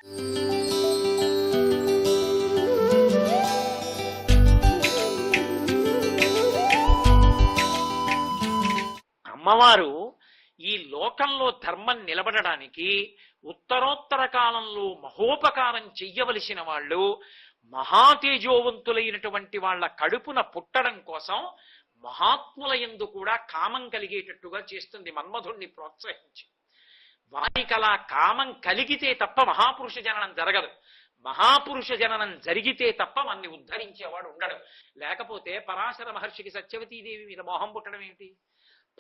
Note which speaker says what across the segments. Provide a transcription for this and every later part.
Speaker 1: అమ్మవారు ఈ లోకంలో ధర్మం నిలబడడానికి ఉత్తరోత్తర కాలంలో మహోపకారం చెయ్యవలసిన వాళ్ళు మహాతేజోవంతులైనటువంటి వాళ్ళ కడుపున పుట్టడం కోసం మహాత్ముల యందు కూడా కామం కలిగేటట్టుగా చేస్తుంది మన్మధుణ్ణి ప్రోత్సహించి. వారికి అలా కామం కలిగితే తప్ప మహాపురుష జననం జరగదు. మహాపురుష జననం జరిగితే తప్ప మన్ని ఉద్ధరించేవాడు ఉండడు. లేకపోతే పరాశర మహర్షికి సత్యవతీదేవి మీద మోహం పుట్టడం ఏమిటి?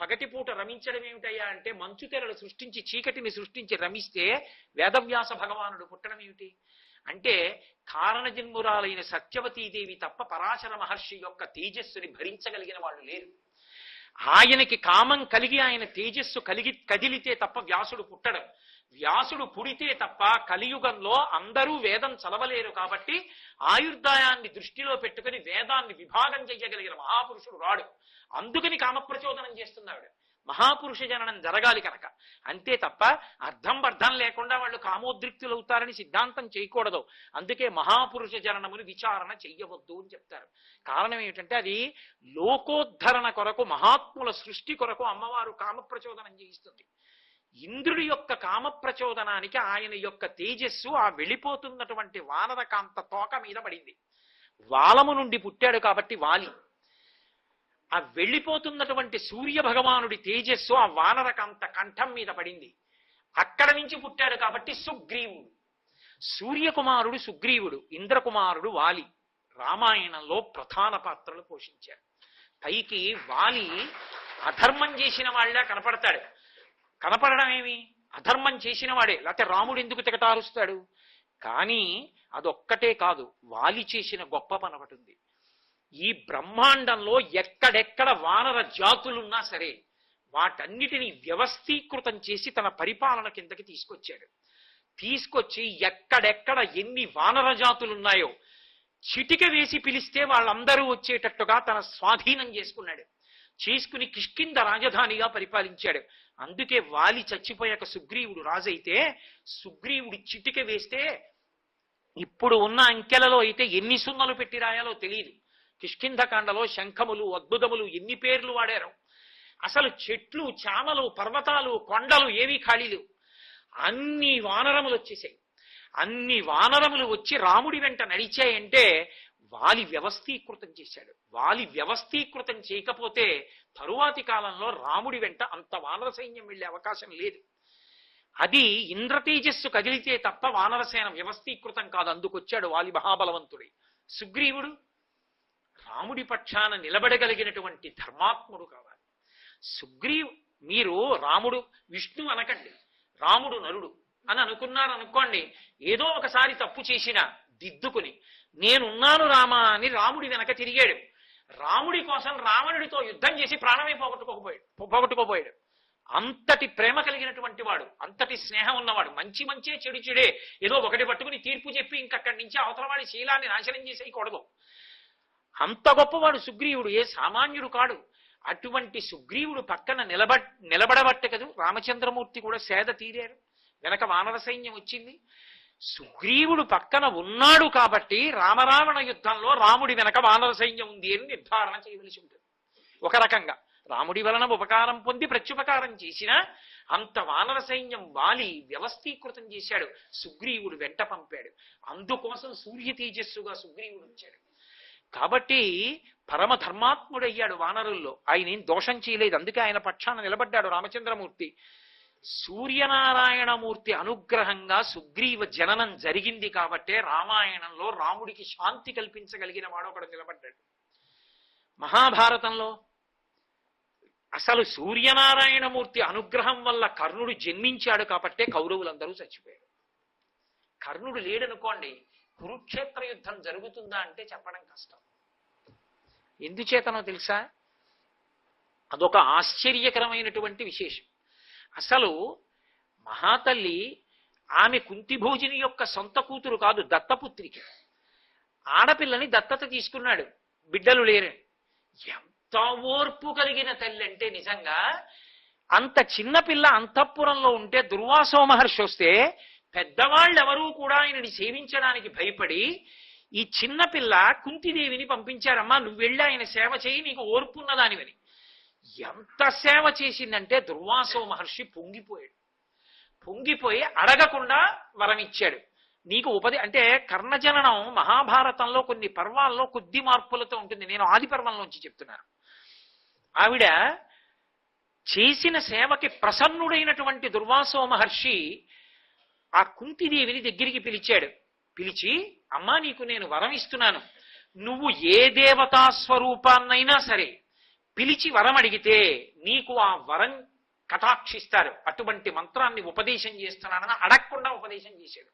Speaker 1: పగటిపూట రమించడం ఏమిటయ్యా అంటే మంచు తెరలు సృష్టించి చీకటిని సృష్టించి రమిస్తే వేదవ్యాస భగవానుడు పుట్టడం ఏమిటి అంటే కారణజన్మురాలైన సత్యవతీదేవి తప్ప పరాశర మహర్షి యొక్క తేజస్సుని భరించగలిగిన వాళ్ళు లేరు. ఆయనకి కామం కలిగి ఆయన తేజస్సు కదిలితే తప్ప వ్యాసుడు పుట్టడం. వ్యాసుడు పుడితే తప్ప కలియుగంలో అందరూ వేదం చదవలేరు. కాబట్టి ఆయుర్దాయాన్ని దృష్టిలో పెట్టుకుని వేదాన్ని విభాగం చెయ్యగలిగిన మహాపురుషుడు రాడు. అందుకని కామప్రచోదనం చేస్తున్నాడు. మహాపురుష జననం జరగాలి కనుక. అంతే తప్ప అర్థం అర్థం లేకుండా వాళ్ళు కామోద్రిక్తులు అవుతారని సిద్ధాంతం చేయకూడదు. అందుకే మహాపురుష జననముని విచారణ చెయ్యవద్దు అని చెప్తారు. కారణం ఏమిటంటే అది లోకోద్ధరణ కొరకు మహాత్ముల సృష్టి కొరకు అమ్మవారు కామప్రచోదనం చేయిస్తుంది. ఇంద్రుడి యొక్క కామప్రచోదనానికి ఆయన యొక్క తేజస్సు ఆ వెళ్ళిపోతున్నటువంటి వానరకాంత తోక మీద పడింది. వాలము నుండి పుట్టాడు కాబట్టి వాలి. ఆ వెళ్ళిపోతున్నటువంటి సూర్య భగవానుడి తేజస్సు ఆ వానరకాంత కంఠం మీద పడింది. అక్కడ నుంచి పుట్టాడు కాబట్టి సుగ్రీవుడు. సూర్యకుమారుడు సుగ్రీవుడు, ఇంద్రకుమారుడు వాలి. రామాయణంలో ప్రధాన పాత్రలు పోషించారు. పైకి వాలి అధర్మం చేసిన వాళ్ళ కనపడతాడు. కనపడడం ఏమి? అధర్మం చేసిన వాడే. లేకపోతే రాముడు ఎందుకు తెగటారుస్తాడు? కానీ అదొక్కటే కాదు, వాలి చేసిన గొప్ప పని ఒకటి ఉంది. ఈ బ్రహ్మాండంలో ఎక్కడెక్కడ వానర జాతులున్నా సరే వాటన్నిటినీ వ్యవస్థీకృతం చేసి తన పరిపాలన కిందకి తీసుకొచ్చాడు. తీసుకొచ్చి ఎక్కడెక్కడ ఎన్ని వానర జాతులున్నాయో చిటిక వేసి పిలిస్తే వాళ్ళందరూ వచ్చేటట్టుగా తన స్వాధీనం చేసుకున్నాడు. చేసుకుని కిష్కింద రాజధానిగా పరిపాలించాడు. అందుకే వాలి చచ్చిపోయాక సుగ్రీవుడు రాజైతే సుగ్రీవుడి చిటిక వేస్తే ఇప్పుడు ఉన్న అంకెలలో అయితే ఎన్ని సున్నలు పెట్టి రాయాలో తెలియదు. కిష్కింధకాండలో శంఖములు అద్భుతములు ఎన్ని పేర్లు వాడారు. అసలు చెట్లు చామలు పర్వతాలు కొండలు ఏవీ ఖాళీలు. అన్ని వానరములు వచ్చేసాయి. అన్ని వానరములు వచ్చి రాముడి వెంట నడిచాయంటే వాలి వ్యవస్థీకృతం చేశాడు. వాలి వ్యవస్థీకృతం చేయకపోతే తరువాతి కాలంలో రాముడి వెంట అంత వానర సైన్యం వెళ్లే అవకాశం లేదు. అది ఇంద్రతేజస్సు కదిలితే తప్ప వానరసేన వ్యవస్థీకృతం కాదు. అందుకొచ్చాడు వాలి మహాబలవంతుడి. సుగ్రీవుడు రాముడి పక్షాన నిలబడగలిగినటువంటి ధర్మాత్ముడు కావాలి. మీరు రాముడు విష్ణు అనకండి, రాముడు నరుడు అని అనుకున్నారు అనుకోండి, ఏదో ఒకసారి తప్పు చేసినా దిద్దుకుని నేనున్నాను రామా అని రాముడి వెనక తిరిగాడు. రాముడి కోసం రావణుడితో యుద్ధం చేసి ప్రాణమే పోగొట్టుకోబోయాడు. అంతటి ప్రేమ కలిగినటువంటి వాడు, అంతటి స్నేహం ఉన్నవాడు. మంచి మంచే చెడు చెడే ఏదో ఒకటి పట్టుకుని తీర్పు చెప్పి ఇంకక్కడి నుంచి అవతల వాడి శీలాన్ని నాశనం చేసేయకూడదు. అంత గొప్పవాడు సుగ్రీవుడు, ఏ సామాన్యుడు కాడు. అటువంటి సుగ్రీవుడు పక్కన నిలబడబట్టే కదా రామచంద్రమూర్తి కూడా సేద తీరారు. వెనక వానర సైన్యం వచ్చింది. సుగ్రీవుడు పక్కన ఉన్నాడు కాబట్టి రామరావణ యుద్ధంలో రాముడి వెనక వానర సైన్యం ఉంది అని నిర్ధారణ చేయవలసి ఉంటుంది. ఒక రకంగా రాముడి వలన ఉపకారం పొంది ప్రత్యుపకారం చేసినా అంత వానర సైన్యం వాలి వ్యవస్థీకృతం చేశాడు. సుగ్రీవుడు వెంట పంపాడు. అందుకోసం సూర్య తేజస్సుగా సుగ్రీవుడు వచ్చాడు. కాబట్టి పరమధర్మాత్ముడయ్యాడు వానరుల్లో. ఆయన ఏం దోషం చేయలేదు. అందుకే ఆయన పక్షాన నిలబడ్డాడు రామచంద్రమూర్తి. సూర్యనారాయణమూర్తి అనుగ్రహంగా సుగ్రీవ జననం జరిగింది కాబట్టే రామాయణంలో రాముడికి శాంతి కల్పించగలిగిన వాడు ఒకడు నిలబడ్డాడు. మహాభారతంలో అసలు సూర్యనారాయణమూర్తి అనుగ్రహం వల్ల కర్ణుడు జన్మించాడు కాబట్టే కౌరవులందరూ చచ్చిపోయారు. కర్ణుడు లేడనుకోండి, కురుక్షేత్ర యుద్ధం జరుగుతుందా అంటే చెప్పడం కష్టం. ఎందుచేతనో తెలుసా? అదొక ఆశ్చర్యకరమైనటువంటి విశేషం. అసలు మహాతల్లి ఆమె కుంతిభోజిని యొక్క సొంత కూతురు కాదు, దత్తపుత్రిక. ఆడపిల్లని దత్తత తీసుకున్నాడు, బిడ్డలు లేరని. ఎంత ఓర్పు కలిగిన తల్లి అంటే నిజంగా అంత చిన్నపిల్ల అంతఃపురంలో ఉంటే దుర్వాసో మహర్షి వస్తే పెద్దవాళ్ళెవరూ కూడా ఆయనని సేవించడానికి భయపడి ఈ చిన్నపిల్ల కుంతిదేవిని పంపించారమ్మా, నువ్వు వెళ్ళి ఆయన సేవ చేయి, నీకు ఓర్పున్నదానివని. ఎంత సేవ చేసిందంటే దుర్వాసో మహర్షి పొంగిపోయాడు. పొంగిపోయి అడగకుండా వరం ఇచ్చాడు. నీకు అంటే కర్ణజననం మహాభారతంలో కొన్ని పర్వాల్లో కొద్ది మార్పులతో ఉంటుంది. నేను ఆది పర్వంలోంచి చెప్తున్నాను. ఆవిడ చేసిన సేవకి ప్రసన్నుడైనటువంటి దుర్వాసో మహర్షి ఆ కుంతిదేవిని దగ్గరికి పిలిచాడు. పిలిచి, అమ్మా నీకు నేను వరం ఇస్తున్నాను, నువ్వు ఏ దేవతా స్వరూపాన్నైనా సరే పిలిచి వరం అడిగితే నీకు ఆ వరం కటాక్షిస్తారు, అటువంటి మంత్రాన్ని ఉపదేశం చేస్తున్నానని అడగకుండా ఉపదేశం చేశాడు.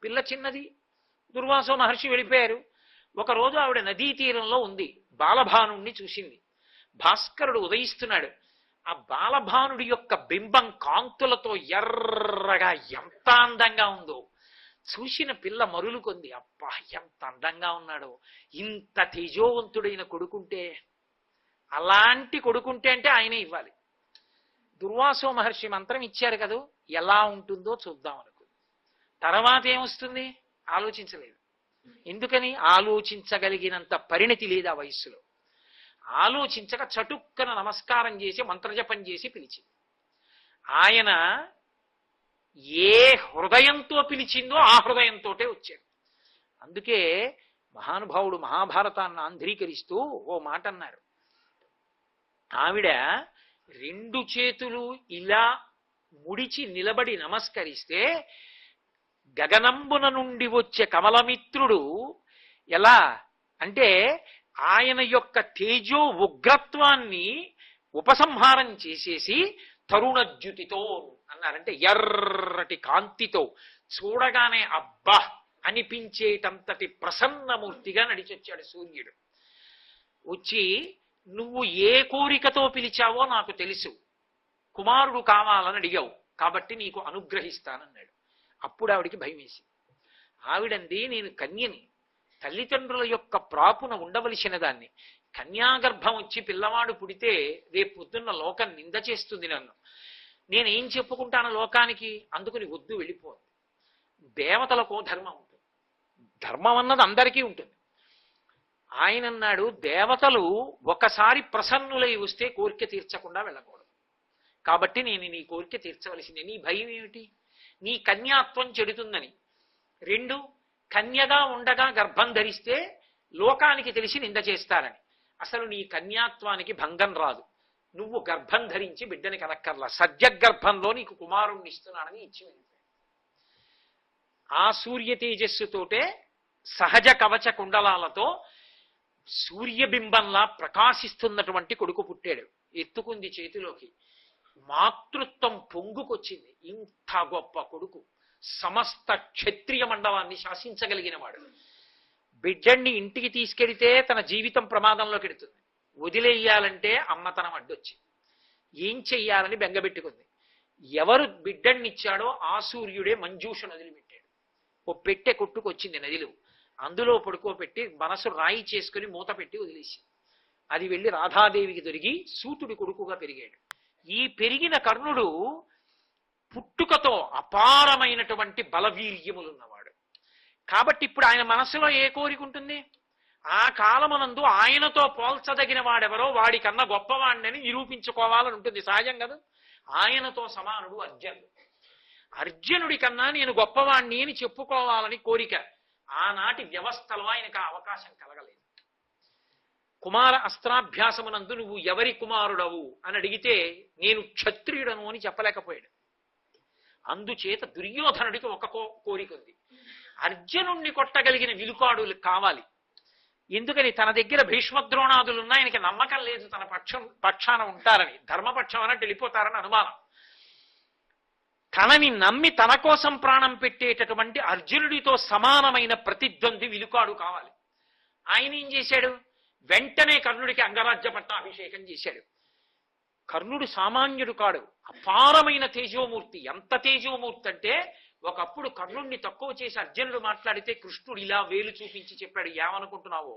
Speaker 1: పిల్ల చిన్నది. దుర్వాసో మహర్షి వెళ్ళిపోయారు. ఒకరోజు ఆవిడ నదీ తీరంలో ఉంది. బాలభానుణ్ణి చూసింది. భాస్కరుడు ఉదయిస్తున్నాడు. ఆ బాలభానుడి యొక్క బింబం కాంతులతో ఎర్రగా ఎంత అందంగా ఉందో చూసిన పిల్ల మరులుకొంది. అబ్బా ఎంత అందంగా ఉన్నాడో, ఇంత తేజోవంతుడైన కొడుకుంటే, అలాంటి కొడుకుంటే అంటే ఆయనే ఇవ్వాలి. దుర్వాసో మహర్షి మంత్రం ఇచ్చారు కదా, ఎలా ఉంటుందో చూద్దాం అనుకుంది. తర్వాత ఏమొస్తుంది ఆలోచించలేదు. ఎందుకని? ఆలోచించగలిగినంత పరిణతి లేదు ఆ వయస్సులో. ఆలోచించక చటుక్కన నమస్కారం చేసి మంత్రజపం చేసి పిలిచింది. ఆయన ఏ హృదయంతో పిలిచిందో ఆ హృదయంతో వచ్చాడు. అందుకే మహానుభావుడు మహాభారతాన్ని ఆంధ్రీకరిస్తూ ఓ మాట అన్నారు. ఆవిడ రెండు చేతులు ఇలా ముడిచి నిలబడి నమస్కరిస్తే గగనంబున నుండి వచ్చే కమలమిత్రుడు ఎలా అంటే ఆయన యొక్క తేజో ఉగ్రత్వాన్ని ఉపసంహారం చేసేసి తరుణజ్యుతితో అన్నారంటే ఎర్రటి కాంతితో చూడగానే అబ్బా అనిపించేటంతటి ప్రసన్నమూర్తిగా నడిచొచ్చాడు సూర్యుడు. వచ్చి, నువ్వు ఏ కోరికతో పిలిచావో నాకు తెలుసు, కుమారుడు కావాలని అడిగావు కాబట్టి నీకు అనుగ్రహిస్తానన్నాడు. అప్పుడు ఆవిడికి భయం వేసింది. ఆవిడంది, నేను కన్యని, తల్లిదండ్రుల యొక్క ప్రాపున ఉండవలసిన దాన్ని. కన్యాగర్భం వచ్చి పిల్లవాడు పుడితే రేపు పొద్దున్న లోకం నింద చేస్తుంది నన్ను. నేనేం చెప్పుకుంటాను లోకానికి? అందుకని వద్దు, వెళ్ళిపోదు. దేవతలకో ధర్మం ఉంటుంది, ధర్మం అన్నది అందరికీ ఉంటుంది. ఆయన అన్నాడు, దేవతలు ఒకసారి ప్రసన్నులై వస్తే కోరిక తీర్చకుండా వెళ్ళకూడదు, కాబట్టి నేను నీ కోరిక తీర్చవలసిందే. నీ భయం ఏమిటి? నీ కన్యాత్వం చెడుతుందని. రెండు, కన్యగా ఉండగా గర్భం ధరిస్తే లోకానికి తెలిసి నింద చేస్తారని. అసలు నీ కన్యాత్వానికి భంగం రాదు. నువ్వు గర్భం ధరించి బిడ్డని కనక్కర్లా, సద్యగర్భంలో నీకు కుమారుణ్ణి ఇస్తున్నానని ఇచ్చి వెళ్ళిపోయాడు. ఆ సూర్య తేజస్సుతోటే సహజ కవచ కుండలాలతో సూర్యబింబంలా ప్రకాశిస్తున్నటువంటి కొడుకు పుట్టాడు. ఎత్తుకుంది చేతిలోకి, మాతృత్వం పొంగుకొచ్చింది. ఇంత గొప్ప కొడుకు, సమస్త క్షత్రియ మండలాన్ని శాసించగలిగిన వాడు. బిడ్డణ్ణి ఇంటికి తీసుకెడితే తన జీవితం ప్రమాదంలోకి ఎడుతుంది, వదిలేయాలంటే అమ్మతనం అడ్డొచ్చింది. ఏం చెయ్యాలని బెంగబెట్టుకుంది. ఎవరు బిడ్డణ్ణిచ్చాడో ఆ సూర్యుడే మంజూష నదిలి పెట్టాడు. ఓ పెట్టె కొట్టుకొచ్చింది నదిలో, అందులో పడుకోబెట్టి మనసు రాయి చేసుకుని మూత పెట్టి వదిలేసి, అది వెళ్ళి రాధాదేవికి దొరికి సూతుడి కొడుకుగా పెరిగాడు. ఈ పెరిగిన కర్ణుడు పుట్టుకతో అపారమైనటువంటి బలవీర్యములున్నవాడు. కాబట్టి ఇప్పుడు ఆయన మనసులో ఏ కోరిక ఉంటుంది? ఆ కాలమునందు ఆయనతో పోల్చదగిన వాడెవరో వాడికన్నా గొప్పవాడిని నిరూపించుకోవాలని ఉంటుంది. సహజం కదా. ఆయనతో సమానుడు అర్జునుడు. అర్జునుడి కన్నా నేను గొప్పవాణ్ణి అని చెప్పుకోవాలని కోరిక. ఆనాటి వ్యవస్థలో ఆయనకు ఆ అవకాశం కలగలేదు. కుమార అస్త్రాభ్యాసమునందు నువ్వు ఎవరి కుమారుడవు అని అడిగితే నేను క్షత్రియుడను అని చెప్పలేకపోయాడు. అందుచేత దుర్యోధనుడికి ఒక కోరిక ఉంది, అర్జునుణ్ణి కొట్టగలిగిన విలుకాడు కావాలి. ఎందుకని? తన దగ్గర భీష్మద్రోణాదులున్నా ఆయనకి నమ్మకం లేదు తన పక్షాన ఉంటారని, ధర్మపక్షం అన్నట్టు వెళ్ళిపోతారని అనుమానం. తనని నమ్మి తన కోసం ప్రాణం పెట్టేటటువంటి అర్జునుడితో సమానమైన ప్రతిద్వంద్వి విలుకాడు కావాలి. ఆయన ఏం చేశాడు? వెంటనే కర్ణుడికి అంగరాజ్య పట్టాభిషేకం చేశాడు. కర్ణుడు సామాన్యుడు కాడు, అపారమైన తేజోమూర్తి. ఎంత తేజోమూర్తి అంటే ఒకప్పుడు కర్ణుడిని తక్కువ చేసి అర్జునుడు మాట్లాడితే కృష్ణుడు ఇలా వేలు చూపించి చెప్పాడు, ఏమనుకుంటున్నావో,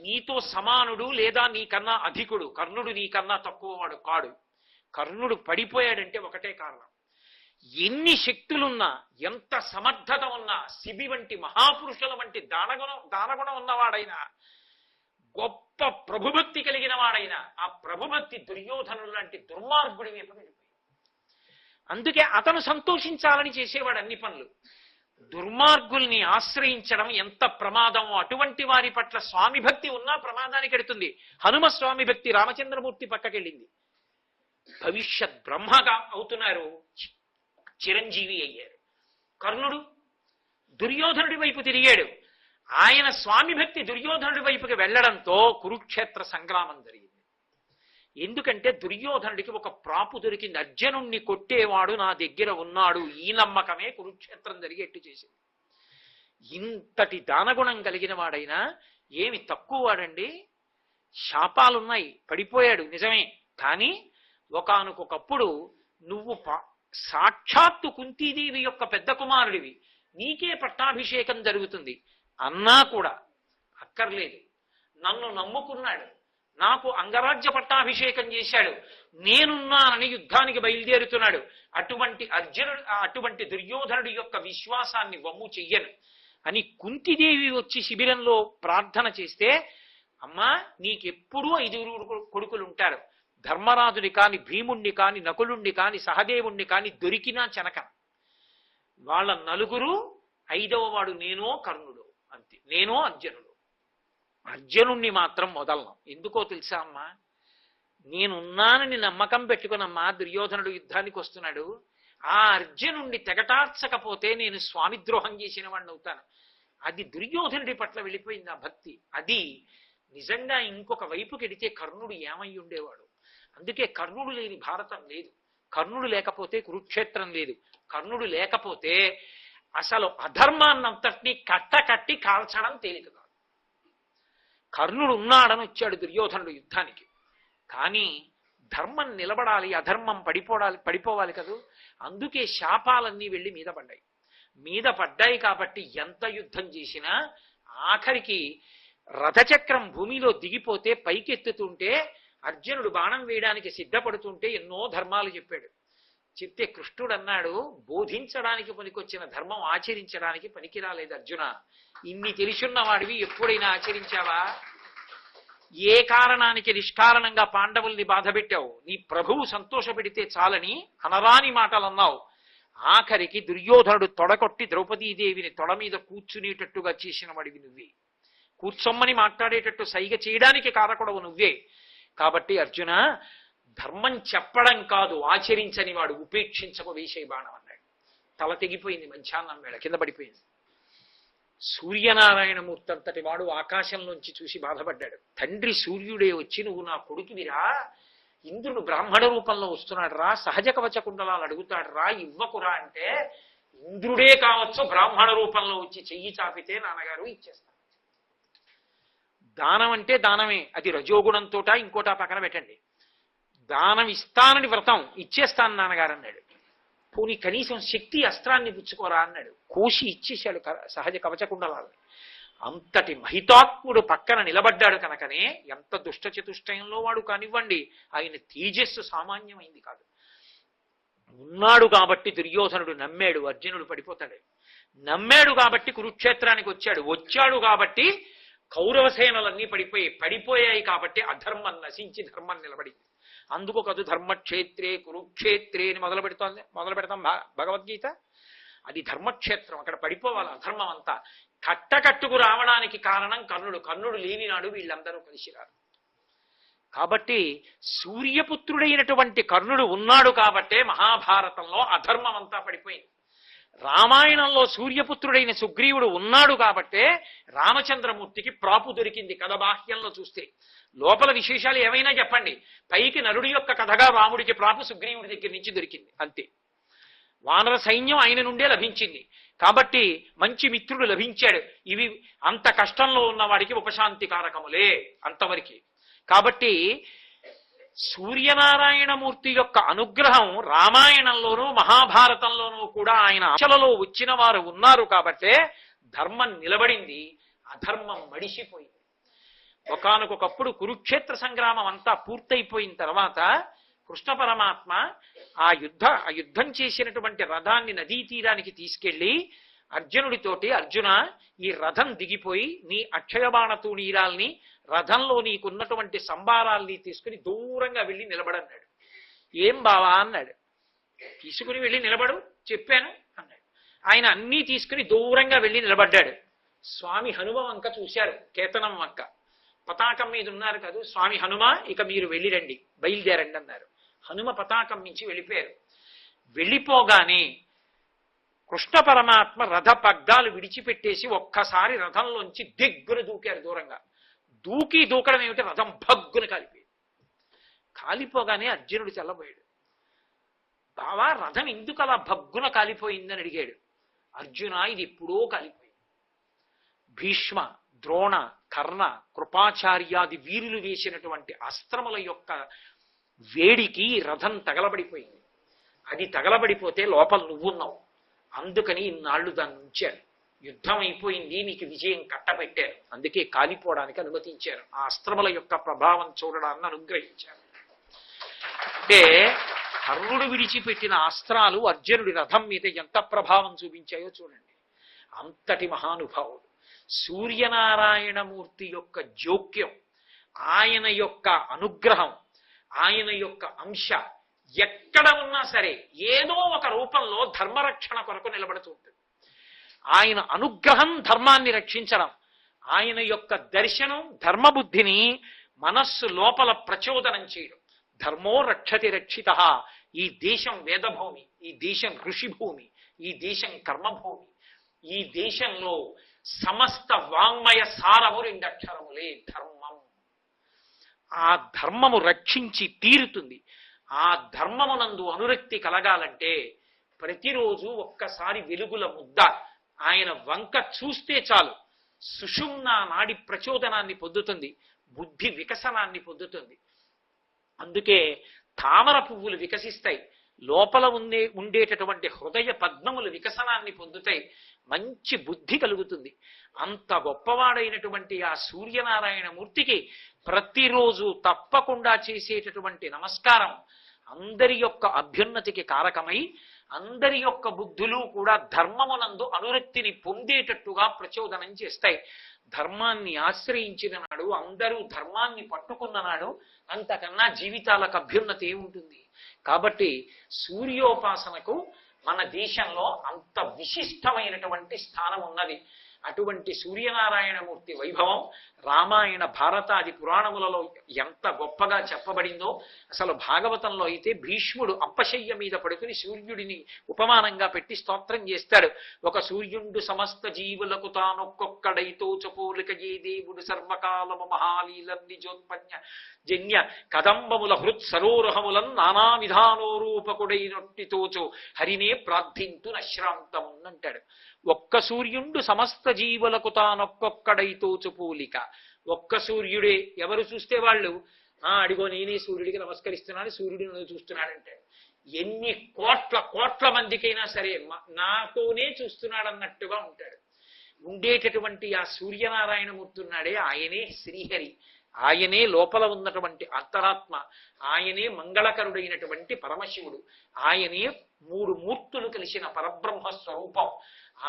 Speaker 1: నీతో సమానుడు లేదా నీకన్నా అధికుడు, కర్ణుడు నీకన్నా తక్కువ వాడు కాడు. కర్ణుడు పడిపోయాడంటే ఒకటే కారణం, ఎన్ని శక్తులున్నా, ఎంత సమర్థత ఉన్నా, శిబి వంటి మహాపురుషుల వంటి దానగుణం ఉన్నవాడైనా, గొప్ప ప్రభుభక్తి కలిగిన వాడైనా, ఆ ప్రభుభక్తి దుర్యోధనుడు లాంటి దుర్మార్గుడి వైపు వెళ్ళిపోయింది. అందుకే అతను సంతోషించాలని చేసేవాడు అన్ని పనులు. దుర్మార్గుల్ని ఆశ్రయించడం ఎంత ప్రమాదమో, అటువంటి వారి పట్ల స్వామి భక్తి ఉన్నా ప్రమాదానికి ఎడుతుంది. హనుమ స్వామి భక్తి రామచంద్రమూర్తి పక్కకెళ్ళింది. భవిష్యత్ బ్రహ్మగా అవుతున్నారు, చిరంజీవి అయ్యారు. కర్ణుడు దుర్యోధనుడి వైపు తిరిగాడు. ఆయన స్వామి భక్తి దుర్యోధనుడి వైపుకి వెళ్లడంతో కురుక్షేత్ర సంగ్రామం జరిగింది. ఎందుకంటే దుర్యోధనుడికి ఒక ప్రాపు దొరికింది. అర్జునుణ్ణి కొట్టేవాడు నా దగ్గర ఉన్నాడు, ఈ నమ్మకమే కురుక్షేత్రం జరిగేట్టు చేసింది. ఇంతటి దానగుణం కలిగిన వాడైనా ఏమి తక్కువ వాడండి. శాపాలున్నాయి, పడిపోయాడు నిజమే. కానీ ఒకానొకప్పుడు నువ్వు సాక్షాత్తు కుంతీదేవి యొక్క పెద్ద కుమారుడివి, నీకే పట్టాభిషేకం జరుగుతుంది అన్నా కూడా అక్కర్లేదు, నన్ను నమ్ముకున్నాడు, నాకు అంగరాజ్య పట్టాభిషేకం చేశాడు, నేనున్నానని యుద్ధానికి బయలుదేరుతున్నాడు. అటువంటి దుర్యోధనుడి యొక్క విశ్వాసాన్ని వమ్ము చెయ్యను అని కుంతిదేవి వచ్చి శిబిరంలో ప్రార్థన చేస్తే, అమ్మా నీకెప్పుడూ 5 కొడుకులు ఉంటారు, ధర్మరాజుని కాని, భీముణ్ణి కాని, నకులుణ్ణి కాని, సహదేవుణ్ణి కాని దొరికినా చెనక, వాళ్ళ 4 5వ వాడు నేనో కర్ణుడు, అంతే, నేనో అర్జునుడు. అర్జునుణ్ణి మాత్రం వదలను. ఎందుకో తెలుసా అమ్మా, నేనున్నానని నమ్మకం పెట్టుకున్నమ్మా దుర్యోధనుడు యుద్ధానికి వస్తున్నాడు, ఆ అర్జునుణ్ణి తెగటార్చకపోతే నేను స్వామి ద్రోహం చేసిన వాడిని అవుతాను. అది దుర్యోధనుడి పట్ల వెళ్ళిపోయింది ఆ భక్తి. అది నిజంగా ఇంకొక వైపుకి వెడితే కర్ణుడు ఏమై ఉండేవాడు. అందుకే కర్ణుడు లేని భారతం లేదు, కర్ణుడు లేకపోతే కురుక్షేత్రం లేదు, కర్ణుడు లేకపోతే అసలు అధర్మాన్నంతటినీ కట్టి కాల్చడం తేలిక కాదు. కర్ణుడు ఉన్నాడని వచ్చాడు దుర్యోధనుడు యుద్ధానికి. కానీ ధర్మం నిలబడాలి, అధర్మం పడిపోవాలి కదూ. అందుకే శాపాలన్నీ వెళ్ళి మీద పడ్డాయి కాబట్టి ఎంత యుద్ధం చేసినా ఆఖరికి రథచక్రం భూమిలో దిగిపోతే పైకెత్తుతుంటే అర్జునుడు బాణం వేయడానికి సిద్ధపడుతుంటే ఎన్నో ధర్మాలు చెప్పాడు. చెప్తే కృష్ణుడు అన్నాడు, బోధించడానికి పనికొచ్చిన ధర్మం ఆచరించడానికి పనికి రాలేదు అర్జున. ఇన్ని తెలుసున్న వాడివి ఎప్పుడైనా ఆచరించావా? ఏ కారణానికి నిష్కారణంగా పాండవుల్ని బాధ పెట్టావు? నీ ప్రభువు సంతోషపెడితే చాలని అనరాని మాటలు అన్నావు. ఆఖరికి దుర్యోధనుడు తొడకొట్టి ద్రౌపదీదేవిని తొడ మీద కూర్చునేటట్టుగా చేసిన వాడివి నువ్వే. కూర్చొమ్మని మాట్లాడేటట్టు సైగ చేయడానికి కారకుడవు నువ్వే. కాబట్టి అర్జున, ధర్మం చెప్పడం కాదు, ఆచరించని వాడు ఉపేక్షించక వేసే బాణం అన్నాడు. తల తెగిపోయింది, మధ్యాహ్నం వేళ కింద పడిపోయింది. సూర్యనారాయణమూర్తి అంతటి వాడు ఆకాశంలోంచి చూసి బాధపడ్డాడు. తండ్రి సూర్యుడే వచ్చి నువ్వు నా కొడుకువిరా, ఇంద్రుడు బ్రాహ్మణ రూపంలో వస్తున్నాడు రా, సహజ కవచ కుండలాలు అడుగుతాడు రా, ఇవ్వకురా అంటే, ఇంద్రుడే కావచ్చు బ్రాహ్మణ రూపంలో వచ్చి చెయ్యి చాపితే నాన్నగారు ఇచ్చేస్తాను. దానం అంటే దానమే, అది రజోగుణంతోటా ఇంకోటా పక్కన పెట్టండి. దానం ఇస్తానని వ్రతం, ఇచ్చేస్తాను నాన్నగారు అన్నాడు. పోనీ కనీసం శక్తి అస్త్రాన్ని పుచ్చుకోరా అన్నాడు. కోసి ఇచ్చేశాడు సహజ కవచకుండలాలని. అంతటి మహితాత్ముడు పక్కన నిలబడ్డాడు కనుకనే ఎంత దుష్ట చతుష్టయంలో వాడు కానివ్వండి, ఆయన తేజస్సు సామాన్యమైంది కాదు. ఉన్నాడు కాబట్టి దుర్యోధనుడు నమ్మాడు, అర్జునుడు పడిపోతాడు. నమ్మాడు కాబట్టి కురుక్షేత్రానికి వచ్చాడు కాబట్టి కౌరవ సేనలన్నీ పడిపోయాయి కాబట్టి అధర్మం నశించి ధర్మం నిలబడింది. అందుకు కదు ధర్మక్షేత్రే కురుక్షేత్రే అని మొదలు పెడతాం భగవద్గీత. అది ధర్మక్షేత్రం, అక్కడ పడిపోవాలి అధర్మం అంతా. కట్టకట్టుకు రావడానికి కారణం కర్ణుడు లేనినాడు వీళ్ళందరూ కలిసి రారు. కాబట్టి సూర్యపుత్రుడైనటువంటి కర్ణుడు ఉన్నాడు కాబట్టే మహాభారతంలో అధర్మం అంతా పడిపోయింది. రామాయణంలో సూర్యపుత్రుడైన సుగ్రీవుడు ఉన్నాడు కాబట్టే రామచంద్రమూర్తికి ప్రాపు దొరికింది కథ బాహ్యంలో చూస్తే. లోపల విశేషాలు ఏమైనా చెప్పండి, పైకి నరుడి యొక్క కథగా రాముడికి ప్రాపు సుగ్రీవుడి దగ్గర నుంచి దొరికింది అంతే. వానర సైన్యం ఆయన నుండే లభించింది కాబట్టి మంచి మిత్రుడు లభించాడు. ఇవి అంత కష్టంలో ఉన్న వాడికి ఉపశాంతి కారకములే అంతవరకు. కాబట్టి సూర్యనారాయణమూర్తి యొక్క అనుగ్రహం రామాయణంలోనూ మహాభారతంలోనూ కూడా ఆయన ఆచలలో వచ్చిన వారు ఉన్నారు కాబట్టే ధర్మం నిలబడింది, అధర్మం మడిసిపోయింది. ఒకానొకప్పుడు కురుక్షేత్ర సంగ్రామం అంతా పూర్తయిపోయిన తర్వాత కృష్ణ పరమాత్మ ఆ యుద్ధం చేసినటువంటి రథాన్ని నదీ తీరానికి తీసుకెళ్లి అర్జునుడితోటి, అర్జున ఈ రథం దిగిపోయి నీ అక్షయబాణ తూణీరాల్ని, రథంలో నీకున్నటువంటి సంబారాల్ని తీసుకుని దూరంగా వెళ్ళి నిలబడన్నాడు. ఏం బావా అన్నాడు. తీసుకుని వెళ్ళి నిలబడు చెప్పాను అన్నాడు. ఆయన అన్నీ తీసుకుని దూరంగా వెళ్ళి నిలబడ్డాడు. స్వామి హనుమ వంక చూశారు, కేతనం వంక. పతాకం మీద ఉన్నారు కాదు, స్వామి హనుమ ఇక మీరు వెళ్ళిరండి, బయలుదేరండి అన్నారు. హనుమ పతాకం నుంచి వెళ్ళిపోయారు. వెళ్ళిపోగానే కృష్ణ పరమాత్మ రథ పగ్గాలు విడిచిపెట్టేసి ఒక్కసారి రథంలోంచి దిగ్గున దూకారు దూరంగా. దూకడం ఏమిటి, రథం భగ్గున కాలిపోయింది. కాలిపోగానే అర్జునుడు తెల్లబోయాడు. బావా రథం ఎందుకు అలా భగ్గున కాలిపోయిందని అడిగాడు. అర్జున ఇది ఎప్పుడో కాలిపోయింది. భీష్మ, ద్రోణ, కర్ణ, కృపాచార్యాది వీరులు వేసినటువంటి అస్త్రముల యొక్క వేడికి రథం తగలబడిపోయింది. అది తగలబడిపోతే లోపల నువ్వున్నావు, అందుకని ఇన్నాళ్లు దాన్ని ఉంచారు. యుద్ధం అయిపోయింది, నీకు విజయం కట్టబెట్టారు, అందుకే కాలిపోవడానికి అనుమతించారు. ఆ అస్త్రముల యొక్క ప్రభావం చూడడాన్ని అనుగ్రహించారు. అంటే కర్ణుడు విడిచిపెట్టిన అస్త్రాలు అర్జునుడి రథం మీద ఎంత ప్రభావం చూపించాయో చూడండి. అంతటి మహానుభావుడు సూర్యనారాయణమూర్తి యొక్క జోక్యం, ఆయన యొక్క అనుగ్రహం, ఆయన యొక్క అంశ ఎక్కడ ఉన్నా సరే ఏదో ఒక రూపంలో ధర్మరక్షణ కొరకు నిలబడుతూ ఉంటుంది. ఆయన అనుగ్రహం ధర్మాన్ని రక్షించడం, ఆయన యొక్క దర్శనం ధర్మబుద్ధిని మనస్సు లోపల ప్రచోదనం చేయడం. ధర్మో రక్షతి రక్షిత. ఈ దేశం వేదభూమి, ఈ దేశం ఋషిభూమి, ఈ దేశం కర్మభూమి. ఈ దేశంలో సమస్త వాంగ్మయ సారము రెండక్షరములే, ధర్మం. ఆ ధర్మము రక్షించి తీరుతుంది. ఆ ధర్మమునందు అనురక్తి కలగాలంటే ప్రతిరోజు ఒక్కసారి వెలుగుల ముద్ద ఆయన వంక చూస్తే చాలు, సుషుమ్న నాడి ప్రచోదనాన్ని పొందుతుంది, బుద్ధి వికసనాన్ని పొందుతుంది. అందుకే తామర పువ్వులు వికసిస్తాయి, లోపల ఉండేటటువంటి హృదయ పద్మములు వికసనాన్ని పొందుతాయి, మంచి బుద్ధి కలుగుతుంది. అంత గొప్పవాడైనటువంటి ఆ సూర్యనారాయణ మూర్తికి ప్రతిరోజు తప్పకుండా చేసేటటువంటి నమస్కారం అందరి యొక్క అభ్యున్నతికి కారకమై అందరి యొక్క బుద్ధులు కూడా ధర్మమునందు అనురక్తిని పొందేటట్టుగా ప్రచోదనం చేస్తాయి. ధర్మాన్ని ఆశ్రయించిన నాడు, అందరూ ధర్మాన్ని పట్టుకున్న నాడు అంతకన్నా జీవితాలకు అభ్యున్నతి ఏముంటుంది? కాబట్టి సూర్యోపాసనకు మన దేశంలో అంత విశిష్టమైనటువంటి స్థానం ఉన్నది. అటువంటి సూర్యనారాయణమూర్తి వైభవం రామాయణ భారతాది పురాణములలో ఎంత గొప్పగా చెప్పబడిందో. అసలు భాగవతంలో అయితే భీష్ముడు అప్పశయ్య మీద పడుకుని సూర్యుడిని ఉపమానంగా పెట్టి స్తోత్రం చేస్తాడు. ఒక సూర్యుండు సమస్త జీవులకు తానొక్కొక్కడైతో చపోలిక ఏ దేవుడు సర్వకాలము మహాలీలన్ని జోత్పన్య జన్య కదంబముల హృత్ సరోరహములను నానా విధానోరూపకుడైనొట్టితోచు హరినే ప్రార్థింతు నశ్రాంతమునంటాడు. ఒక్క సూర్యుండు సమస్త జీవులకు తానొక్కొక్కడైతోచు పోలిక. ఒక్క సూర్యుడే, ఎవరు చూస్తే వాళ్ళు అడిగో నేనే సూర్యుడికి నమస్కరిస్తున్నాను, సూర్యుడిని నువ్వు చూస్తున్నాడంటే ఎన్ని కోట్ల మందికైనా సరే నాతోనే చూస్తున్నాడన్నట్టుగా ఉంటాడు. ఉండేటటువంటి ఆ సూర్యనారాయణమూర్తి ఉన్నాడే, ఆయనే శ్రీహరి, ఆయనే లోపల ఉన్నటువంటి అంతరాత్మ, ఆయనే మంగళకరుడైనటువంటి పరమశివుడు, ఆయనే మూడు మూర్తులు కలిసిన పరబ్రహ్మ స్వరూపం,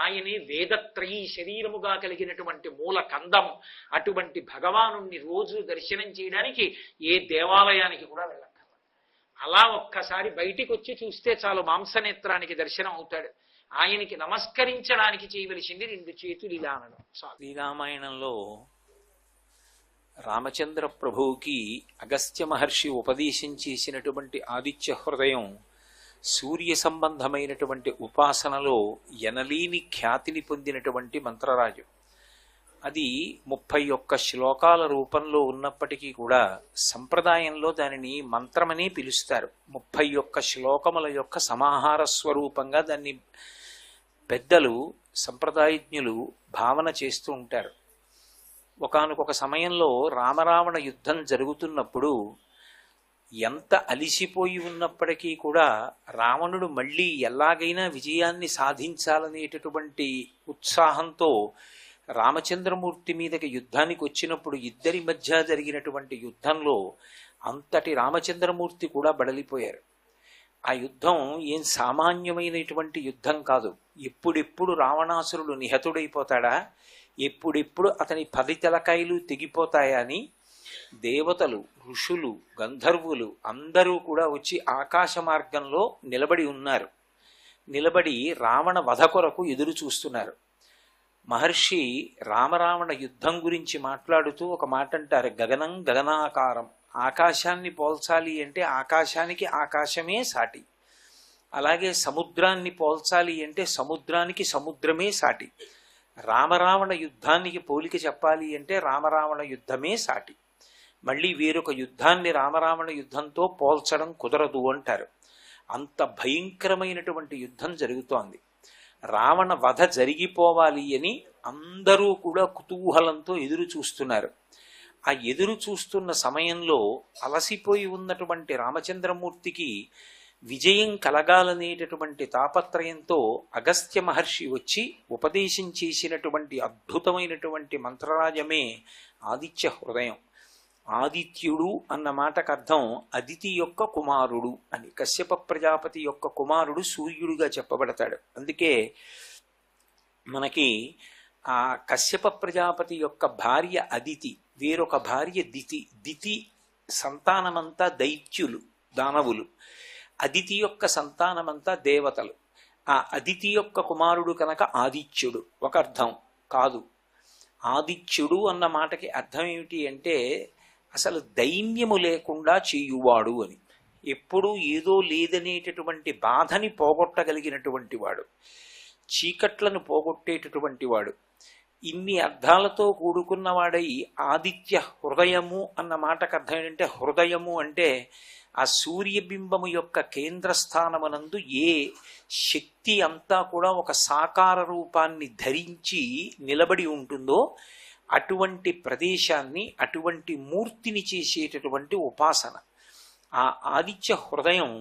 Speaker 1: ఆయనే వేదత్రయీ శరీరముగా కలిగినటువంటి మూల కందము. అటువంటి భగవాను రోజు దర్శనం చేయడానికి ఏ దేవాలయానికి కూడా వెళ్ళక్కర్లేదు. అలా ఒక్కసారి బయటికి వచ్చి చూస్తే చాలు, మాంసనేత్రానికి దర్శనం అవుతాడు. ఆయనకి నమస్కరించడానికి చేయవలసింది 2 చేతులు ఇలా అనడం.
Speaker 2: శ్రీరామాయణంలో రామచంద్ర ప్రభువుకి అగస్త్య మహర్షి ఉపదేశం చేసినటువంటి ఆదిత్య హృదయం సూర్య సంబంధమైనటువంటి ఉపాసనలో ఎనలేని ఖ్యాతిని పొందినటువంటి మంత్రరాజు. అది 31 శ్లోకాల రూపంలో ఉన్నప్పటికీ కూడా సంప్రదాయంలో దానిని మంత్రమనే పిలుస్తారు. 31 శ్లోకముల యొక్క సమాహార స్వరూపంగా దాన్ని పెద్దలు సంప్రదాయజ్ఞులు భావన చేస్తూ ఉంటారు. ఒకానొక సమయంలో రామరావణ యుద్ధం జరుగుతున్నప్పుడు ఎంత అలిసిపోయి ఉన్నప్పటికీ కూడా రావణుడు మళ్ళీ ఎలాగైనా విజయాన్ని సాధించాలనేటటువంటి ఉత్సాహంతో రామచంద్రమూర్తి మీదకి యుద్ధానికి వచ్చినప్పుడు ఇద్దరి మధ్య జరిగినటువంటి యుద్ధంలో అంతటి రామచంద్రమూర్తి కూడా బడలిపోయారు. ఆ యుద్ధం ఏం సామాన్యమైనటువంటి యుద్ధం కాదు. ఎప్పుడెప్పుడు రావణాసురుడు నిహతుడైపోతాడా, ఎప్పుడెప్పుడు అతని 10 తలకాయలు తెగిపోతాయా అని దేవతలు, ఋషులు, గంధర్వులు అందరూ కూడా వచ్చి ఆకాశ మార్గంలో నిలబడి ఉన్నారు. నిలబడి రావణ వధ కొరకు ఎదురు చూస్తున్నారు. మహర్షి రామరావణ యుద్ధం గురించి మాట్లాడుతూ ఒక మాట అంటారు, గగనం గగనాకారం. ఆకాశాన్ని పోల్చాలి అంటే ఆకాశానికి ఆకాశమే సాటి. అలాగే సముద్రాన్ని పోల్చాలి అంటే సముద్రానికి సముద్రమే సాటి. రామరావణ యుద్ధానికి పోలిక చెప్పాలి అంటే రామరావణ యుద్ధమే సాటి. మళ్ళీ వేరొక యుద్ధాన్ని రామరావణ యుద్ధంతో పోల్చడం కుదరదు అంటారు. అంత భయంకరమైనటువంటి యుద్ధం జరుగుతోంది. రావణ వధ జరిగిపోవాలి అని అందరూ కూడా కుతూహలంతో ఎదురు చూస్తున్నారు. ఆ ఎదురు చూస్తున్న సమయంలో అలసిపోయి ఉన్నటువంటి రామచంద్రమూర్తికి విజయం కలగాలనేటటువంటి తాపత్రయంతో అగస్త్య మహర్షి వచ్చి ఉపదేశం చేసినటువంటి అద్భుతమైనటువంటి మంత్రరాజమే ఆదిత్య హృదయం. ఆదిత్యుడు అన్న మాటకు అర్థం అదితి యొక్క కుమారుడు అని. కశ్యప ప్రజాపతి యొక్క కుమారుడు సూర్యుడిగా చెప్పబడతాడు. అందుకే మనకి ఆ కశ్యప ప్రజాపతి యొక్క భార్య అదితి, వేరొక భార్య దితి. దితి సంతానమంతా దైత్యులు, దానవులు. అదితి యొక్క సంతానమంతా దేవతలు. ఆ అదితి యొక్క కుమారుడు కనుక ఆదిత్యుడు ఒక అర్థం. కాదు, ఆదిత్యుడు అన్న మాటకి అర్థం ఏమిటి అంటే అసలు దైన్యము లేకుండా చేయువాడు అని. ఎప్పుడూ ఏదో లేదనేటటువంటి బాధని పోగొట్టగలిగినటువంటి వాడు, చీకట్లను పోగొట్టేటటువంటి వాడు. ఇన్ని అర్థాలతో కూడుకున్నవాడై ఆదిత్య హృదయము అన్న మాటకు అర్థం ఏంటంటే, హృదయము అంటే ఆ సూర్యబింబము యొక్క కేంద్రస్థానమునందు ఏ శక్తి అంతా కూడా ఒక సాకార రూపాన్ని ధరించి నిలబడి ఉంటుందో అటువంటి ప్రదేశాన్ని, అటువంటి మూర్తిని చేసేటటువంటి ఉపాసన. ఆ ఆదిత్య హృదయం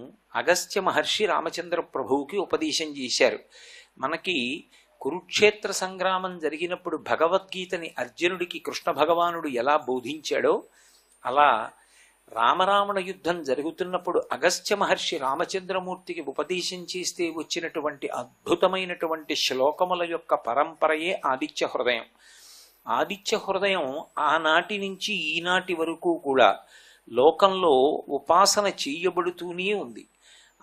Speaker 2: అగస్త్య మహర్షి రామచంద్ర ప్రభువుకి ఉపదేశం చేశారు. మనకి కురుక్షేత్ర సంగ్రామం జరిగినప్పుడు భగవద్గీతని అర్జునుడికి కృష్ణ భగవానుడు ఎలా బోధించాడో, అలా రామరావణ యుద్ధం జరుగుతున్నప్పుడు అగస్త్య మహర్షి రామచంద్రమూర్తికి ఉపదేశం చేస్తే వచ్చినటువంటి అద్భుతమైనటువంటి శ్లోకముల యొక్క పరంపరయే ఆదిత్య హృదయం. ఆదిత్య హృదయం ఆనాటి నుంచి ఈనాటి వరకు కూడా లోకంలో ఉపాసన చేయబడుతూనే ఉంది.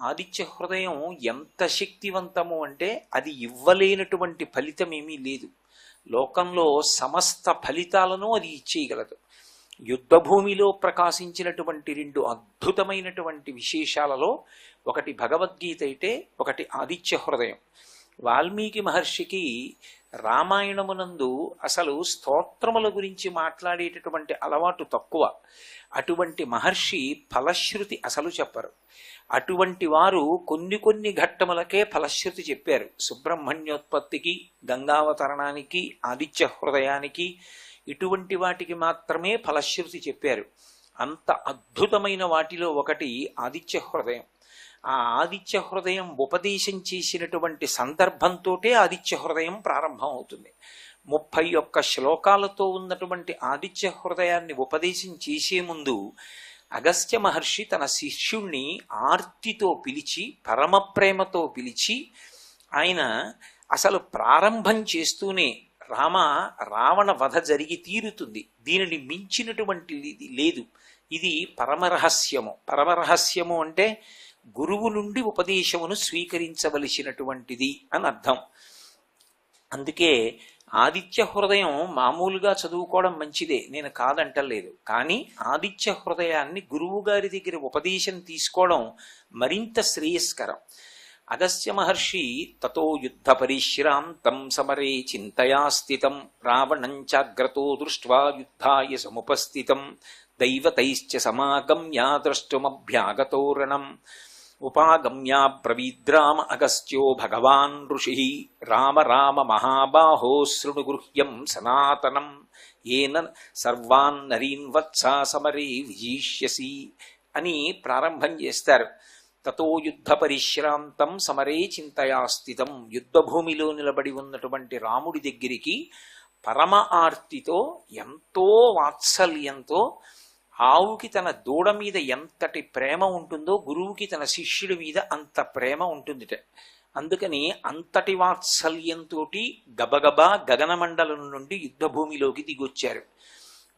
Speaker 2: ఆదిత్య హృదయం ఎంత శక్తివంతము అంటే అది ఇవ్వలేనటువంటి ఫలితం ఏమీ లేదు. లోకంలో సమస్త ఫలితాలను అది ఇచ్చేయగలదు. యుద్ధభూమిలో ప్రకాశించినటువంటి 2 అద్భుతమైనటువంటి విశేషాలలో ఒకటి భగవద్గీత అయితే ఒకటి ఆదిత్య హృదయం. వాల్మీకి మహర్షికి రామాయణమునందు అసలు స్తోత్రముల గురించి మాట్లాడేటటువంటి అలవాటు తక్కువ. అటువంటి మహర్షి ఫలశ్రుతి అసలు చెప్పరు. అటువంటి వారు కొన్ని ఘట్టములకే ఫలశ్రుతి చెప్పారు. సుబ్రహ్మణ్యోత్పత్తికి, గంగావతరణానికి, ఆదిత్య హృదయానికి, ఇటువంటి వాటికి మాత్రమే ఫలశ్రుతి చెప్పారు. అంత అద్భుతమైన వాటిలో ఒకటి ఆదిత్య హృదయం. ఆ ఆదిత్య హృదయం ఉపదేశం చేసినటువంటి సందర్భంతోటే ఆదిత్య హృదయం ప్రారంభం అవుతుంది. 31 శ్లోకాలతో ఉన్నటువంటి ఆదిత్య హృదయాన్ని ఉపదేశం చేసే ముందు అగస్త్య మహర్షి తన శిష్యుణ్ణి ఆర్తితో పిలిచి, పరమ ప్రేమతో పిలిచి, ఆయన అసలు ప్రారంభం చేస్తూనే రావణ వధ జరిగి తీరుతుంది, దీనిని మించినటువంటి లేదు, ఇది పరమరహస్యము. పరమరహస్యము అంటే గురువు నుండి ఉపదేశమును స్వీకరించవలసినటువంటిది అని అర్థం. అందుకే ఆదిత్య హృదయం మామూలుగా చదువుకోవడం మంచిదే, నేను కాదంటలేదు. కానీ ఆదిత్య హృదయాన్ని గురువు గారి దగ్గర ఉపదేశం తీసుకోవడం మరింత శ్రేయస్కరం. అగస్త్య మహర్షి తతో యుద్ధ పరిశ్రాంతం సమరే చింతయా స్థితం రావణం చాగ్రతో దృష్ట్వా యుద్ధాయ సముపస్థితం దైవతైశ్చ సమాగమ్య ద్రష్టుమభ్యాగతోరణం ఉపాగమ్య బ్రవీద్రామ అగస్త్యో భగవాన్ ఋషి రామ రామ మహాబాహో శృణు గృహ్యం సనాతనం ఏన సర్వాన్ నరీన్ వత్సా సమరే విజీష్యసి అని ప్రారంభం చేస్తారు. తతో యుద్ధ పరిశ్రాంతం సమరే చింతయా స్థితం. యుద్ధభూమిలో నిలబడి ఉన్నటువంటి రాముడి దగ్గరికి పరమ ఆర్తితో, ఎంతో వాత్సల్యంతో ఆవుకి తన దూడ మీద ఎంతటి ప్రేమ ఉంటుందో గురువుకి తన శిష్యుడి మీద అంత ప్రేమ ఉంటుందిట. అందుకని అంతటి వాత్సల్యంతో గబగబా గగనమండలం నుండి యుద్ధభూమిలోకి దిగొచ్చారు.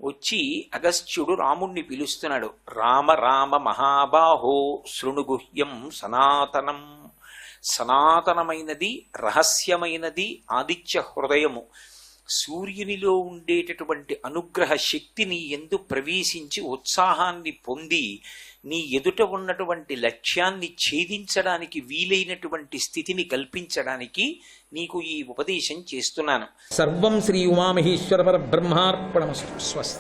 Speaker 2: వచ్చి అగస్త్యుడు రాముణ్ణి పిలుస్తున్నాడు. రామ రామ మహాబాహో శృణుగుహ్యం సనాతనం. సనాతనమైనది, రహస్యమైనది ఆదిత్య హృదయము. సూర్యునిలో ఉండేటటువంటి అనుగ్రహ శక్తిని ఎందు ప్రవేశించి ఉత్సాహాన్ని పొంది నీ ఎదుట ఉన్నటువంటి లక్ష్యాన్ని ఛేదించడానికి వీలైనటువంటి స్థితిని కల్పించడానికి నీకు ఈ ఉపదేశం చేస్తున్నాను.
Speaker 3: సర్వం శ్రీ ఉమామహేశ్వర పరబ్రహ్మార్పణమస్తు. స్వస్తి.